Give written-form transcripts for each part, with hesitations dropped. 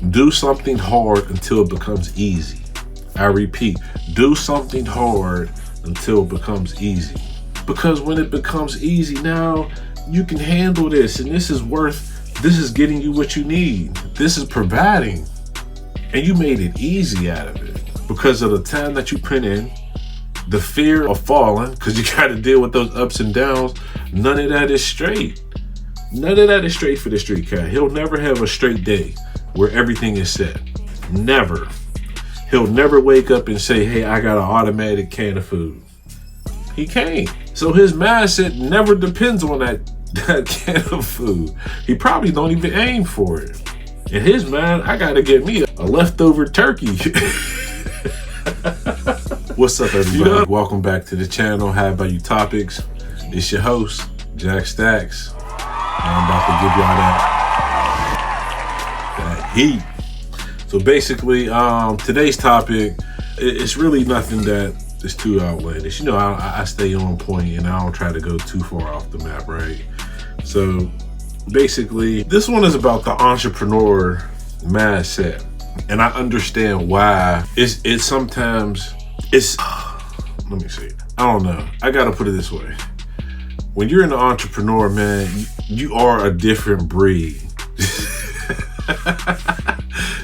Do something hard until it becomes easy. I repeat, do something hard until it becomes easy. Because when it becomes easy, now you can handle this, and this is getting you what you need. This is providing. And you made it easy out of it because of the time that you put in, the fear of falling, because you got to deal with those ups and downs. None of that is straight. None of that is straight for the street cat. He'll never have a straight day where everything is set. Never. He'll never wake up and say, hey, I got an automatic can of food. He can't. So his mindset never depends on that can of food. He probably don't even aim for it. In his mind, I gotta get me a leftover turkey. What's up, everybody? Welcome back to the channel. How About You Topics? It's your host, Stax. I'm about to give y'all that heat. So basically, today's topic, it's really nothing that is too outlandish. You know, I stay on point and I don't try to go too far off the map, right? So basically, this one is about the entrepreneur mindset. And I understand why it's sometimes, let me see. I don't know. I gotta put it this way. When you're an entrepreneur, man, you are a different breed.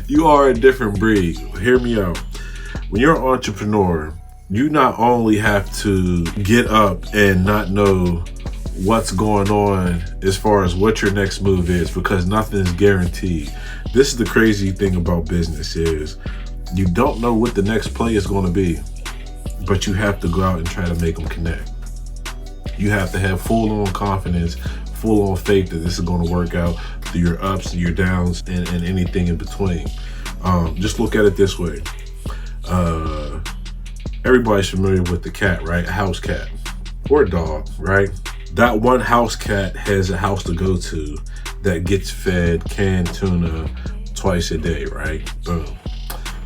You are a different breed. Hear me out. When you're an entrepreneur, you not only have to get up and not know what's going on as far as what your next move is, because nothing is guaranteed. This is the crazy thing about business is you don't know what the next play is going to be, but you have to go out and try to make them connect. You have to have full-on confidence, full-on faith that this is going to work out through your ups and your downs and anything in between. Just look at it this way. Everybody's familiar with the cat, right? A house cat or a dog, right? That one house cat has a house to go to that gets fed canned tuna twice a day, right? Boom.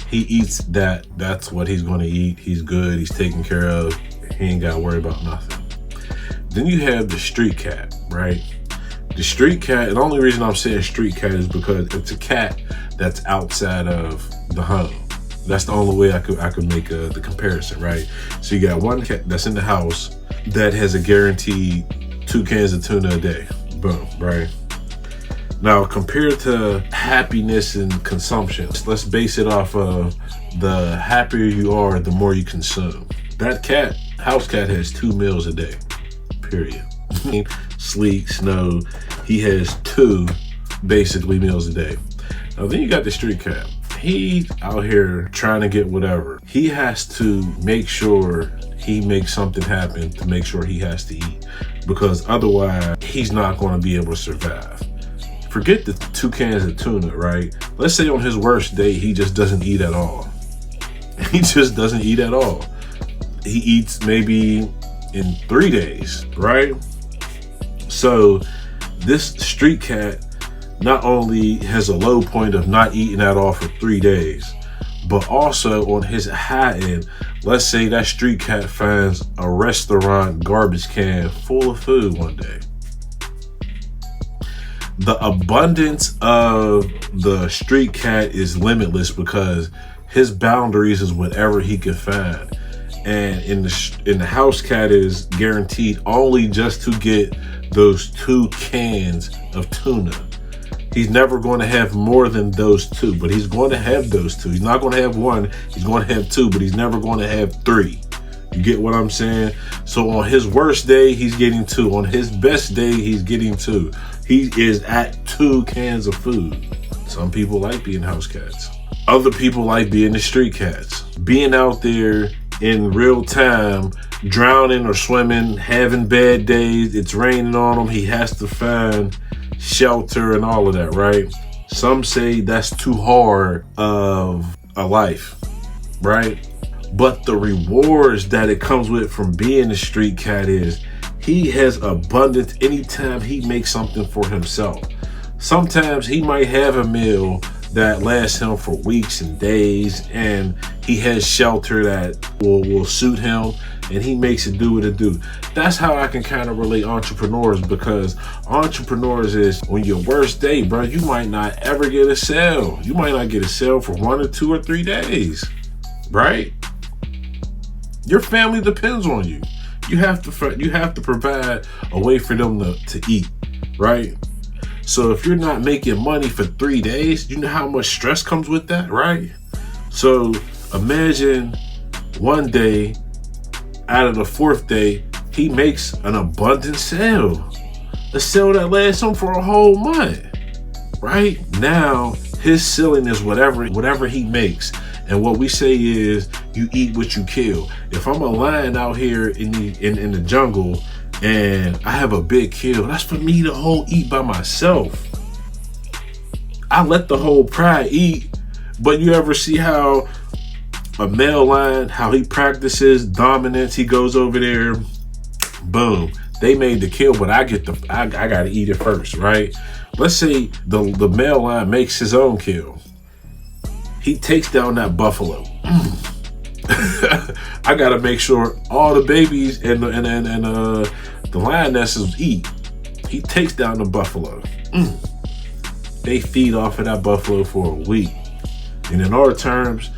He eats that. That's what he's going to eat. He's good. He's taken care of. He ain't got to worry about nothing. Then you have the street cat, right? The street cat, and the only reason I'm saying street cat is because it's a cat that's outside of the home. That's the only way I could make the comparison, right? So you got one cat that's in the house that has a guaranteed 2 cans of tuna a day. Boom, right? Now, compared to happiness and consumption, let's base it off of the happier you are, the more you consume. That cat, house cat, has 2 meals a day, period. Sleet, snow, he has 2 basically meals a day. Now then you got the street cat. He's out here trying to get whatever. He has to make sure he makes something happen to make sure he has to eat, because otherwise he's not going to be able to survive. Forget the 2 cans of tuna, right? Let's say on his worst day, he just doesn't eat at all. He just doesn't eat at all. He eats maybe in 3 days, right? So this street cat not only has a low point of not eating at all for 3 days, but also on his high end, let's say that street cat finds a restaurant garbage can full of food one day. The abundance of the street cat is limitless because his boundaries is whatever he can find. And in the house cat is guaranteed only just to get those 2 cans of tuna. He's never going to have more than those 2, but he's going to have those 2. He's not going to have 1, he's going to have 2, but he's never going to have 3. You get what I'm saying? So on his worst day, he's getting 2. On his best day, he's getting 2. He is at 2 cans of food. Some people like being house cats. Other people like being the street cats. Being out there in real time, drowning or swimming, having bad days, it's raining on him, he has to find shelter and all of that, right? Some say that's too hard of a life, right? But the rewards that it comes with from being a street cat is he has abundance anytime he makes something for himself. Sometimes he might have a meal that lasts him for weeks and days, and he has shelter that will suit him, and he makes it do what it do. That's how I can kind of relate entrepreneurs, because entrepreneurs is on your worst day, bro, you might not ever get a sale. You might not get a sale for 1 or 2 or 3 days, right? Your family depends on you. You have to provide a way for them to eat, right? So if you're not making money for 3 days, you know how much stress comes with that, right? So imagine one day out of the 4th day, he makes an abundant sale. A sale that lasts him for a whole month, right? Now his ceiling is whatever he makes. And what we say is, you eat what you kill. If I'm a lion out here in the jungle and I have a big kill, that's for me to eat by myself. I let the whole pride eat. But you ever see how a male lion, how he practices dominance? He goes over there, boom, they made the kill, but I gotta eat it first, right? Let's say the male lion makes his own kill. He takes down that buffalo. I gotta make sure all the babies and the lionesses eat. He takes down the buffalo. They feed off of that buffalo for a week. And in our terms,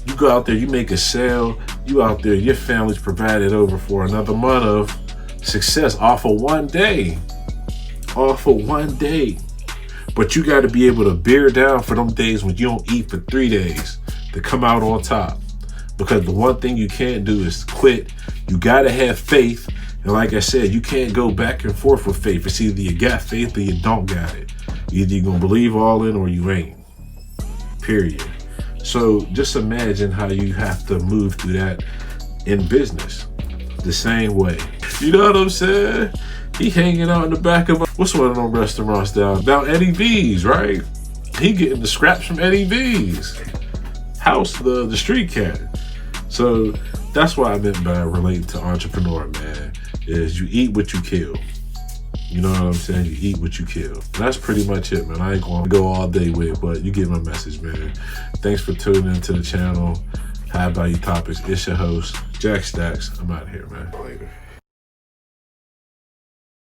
you go out there, you make a sale, you out there, your family's provided over for another month of success off of 1 day. Off of 1 day. But you got to be able to bear down for them days when you don't eat for 3 days to come out on top. Because the one thing you can't do is quit. You got to have faith. And like I said, you can't go back and forth with faith. It's either you got faith or you don't got it. Either you're going to believe all in or you ain't. Period. So just imagine how you have to move through that in business. The same way. You know what I'm saying? He hanging out in the back of what's one of them restaurants down Eddie V's, right? He getting the scraps from Eddie V's house, the street cat. So that's what I meant by relating to entrepreneur, man. Is you eat what you kill. You know what I'm saying? You eat what you kill. That's pretty much it, man. I ain't gonna go all day with it, but you get my message, man. Thanks for tuning into the channel. High value topics. It's your host, Jack Stax. I'm out of here, man. Later.